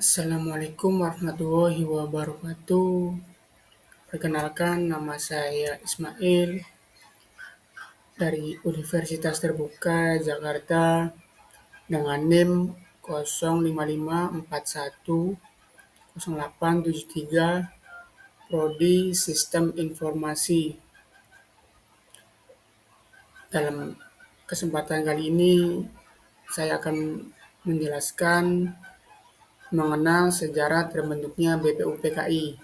Assalamualaikum warahmatullahi wabarakatuh. Perkenalkan, nama saya Ismail dari Universitas Terbuka Jakarta dengan NIM 055410873 Prodi Sistem Informasi. Dalam kesempatan kali ini, saya akan menjelaskan mengenal sejarah terbentuknya BPUPKI.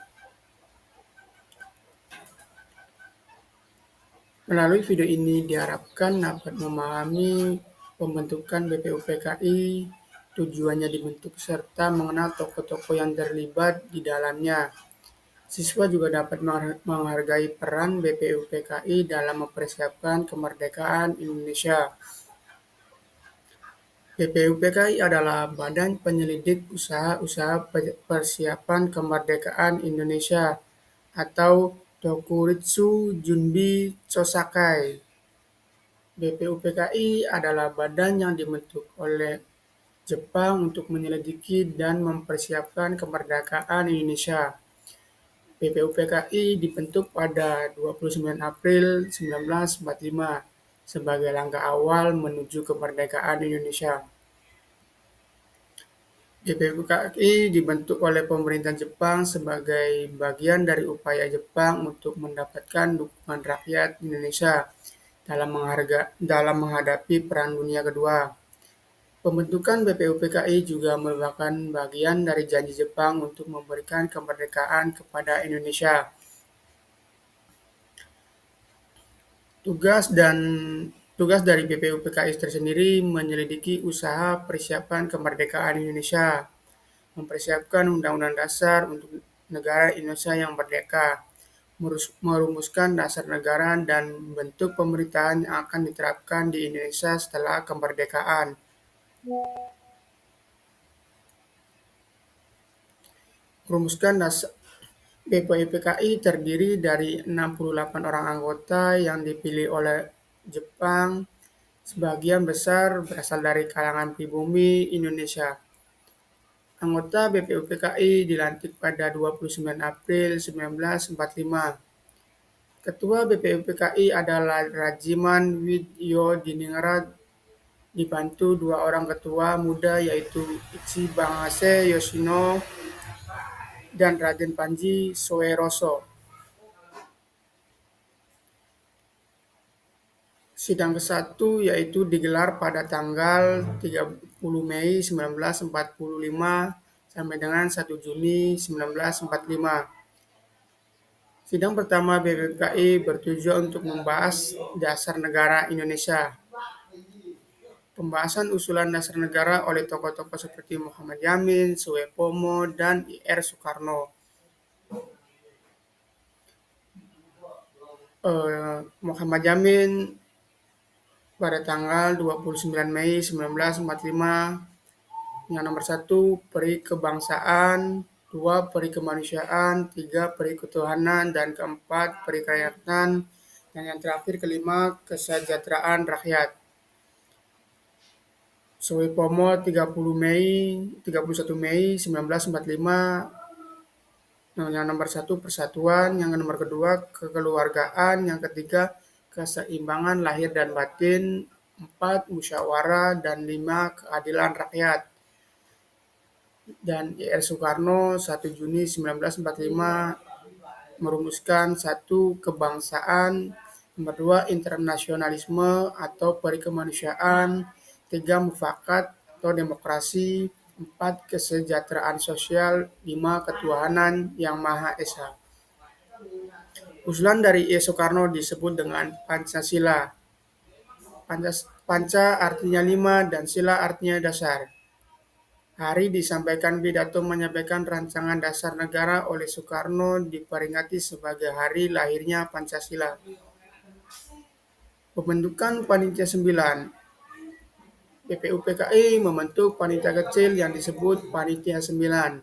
Melalui video ini diharapkan dapat memahami pembentukan BPUPKI, tujuannya dibentuk, serta mengenal tokoh-tokoh yang terlibat di dalamnya. Siswa juga dapat menghargai peran BPUPKI dalam mempersiapkan kemerdekaan Indonesia. BPUPKI adalah badan penyelidik usaha-usaha persiapan kemerdekaan Indonesia atau Dokuritsu Junbi Chosakai. BPUPKI adalah badan yang dibentuk oleh Jepang untuk menyelidiki dan mempersiapkan kemerdekaan Indonesia. BPUPKI dibentuk pada 29 April 1945 sebagai langkah awal menuju kemerdekaan Indonesia. BPUPKI dibentuk oleh pemerintah Jepang sebagai bagian dari upaya Jepang untuk mendapatkan dukungan rakyat Indonesia dalam menghadapi Perang Dunia Kedua. Pembentukan BPUPKI juga merupakan bagian dari janji Jepang untuk memberikan kemerdekaan kepada Indonesia. Tugas dari BPUPKI tersendiri menyelidiki usaha persiapan kemerdekaan Indonesia, mempersiapkan Undang-Undang Dasar untuk negara Indonesia yang merdeka, merumuskan dasar negara dan bentuk pemerintahan yang akan diterapkan di Indonesia setelah kemerdekaan. Merumuskan dasar BPUPKI terdiri dari 68 orang anggota yang dipilih oleh Jepang, sebagian besar berasal dari kalangan pribumi Indonesia. Anggota BPUPKI dilantik pada 29 April 1945. Ketua BPUPKI adalah Rajiman Widyodiningrat, dibantu dua orang ketua muda yaitu Ichibase Yoshino dan Raden Panji Soeroso. Sidang ke-1 yaitu digelar pada tanggal 30 Mei 1945 sampai dengan 1 Juni 1945. Sidang pertama BPUPKI bertujuan untuk membahas dasar negara Indonesia. Pembahasan usulan dasar negara oleh tokoh-tokoh seperti Muhammad Yamin, Suwepomo, dan I.R. Soekarno. Muhammad Yamin pada tanggal 29 Mei 1945 yang nomor 1 peri kebangsaan, 2 peri kemanusiaan, 3 peri ketuhanan, dan keempat peri kerakyatan, dan yang terakhir kelima kesejahteraan rakyat. Suwepomo 31 Mei 1945 yang nomor 1 persatuan, yang nomor kedua kekeluargaan, yang ketiga keseimbangan lahir dan batin, 4 musyawarah, dan 5 keadilan rakyat. Dan I.R. Soekarno 1 Juni 1945 merumuskan 1 kebangsaan, nomor 2 internasionalisme atau perikemanusiaan, 3 mufakat atau demokrasi, 4 kesejahteraan sosial, 5 ketuhanan yang Maha Esa. Usulan dari I.R. Soekarno disebut dengan Pancasila. Panca artinya 5 dan sila artinya dasar. Hari disampaikan pidato menyampaikan rancangan dasar negara oleh Soekarno diperingati sebagai hari lahirnya Pancasila. Pembentukan Panitia 9. BPUPKI membentuk panitia kecil yang disebut Panitia 9.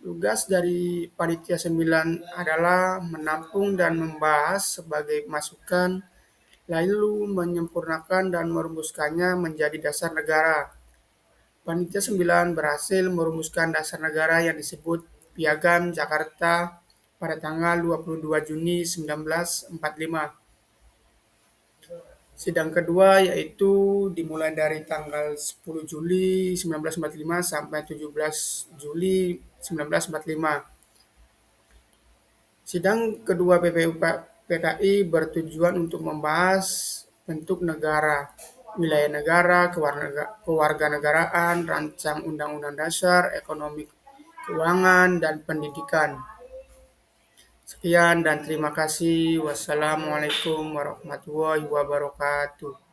Tugas dari Panitia 9 adalah menampung dan membahas sebagai masukan, lalu menyempurnakan dan merumuskannya menjadi dasar negara. Panitia 9 berhasil merumuskan dasar negara yang disebut Piagam Jakarta pada tanggal 22 Juni 1945. Sidang kedua yaitu dimulai dari tanggal 10 Juli 1945 sampai 17 Juli 1945. Sidang kedua PKI bertujuan untuk membahas bentuk negara, wilayah negara, kewarganegaraan, rancang undang-undang dasar, ekonomi keuangan, dan pendidikan. Sekian dan terima kasih. Wassalamualaikum warahmatullahi wabarakatuh.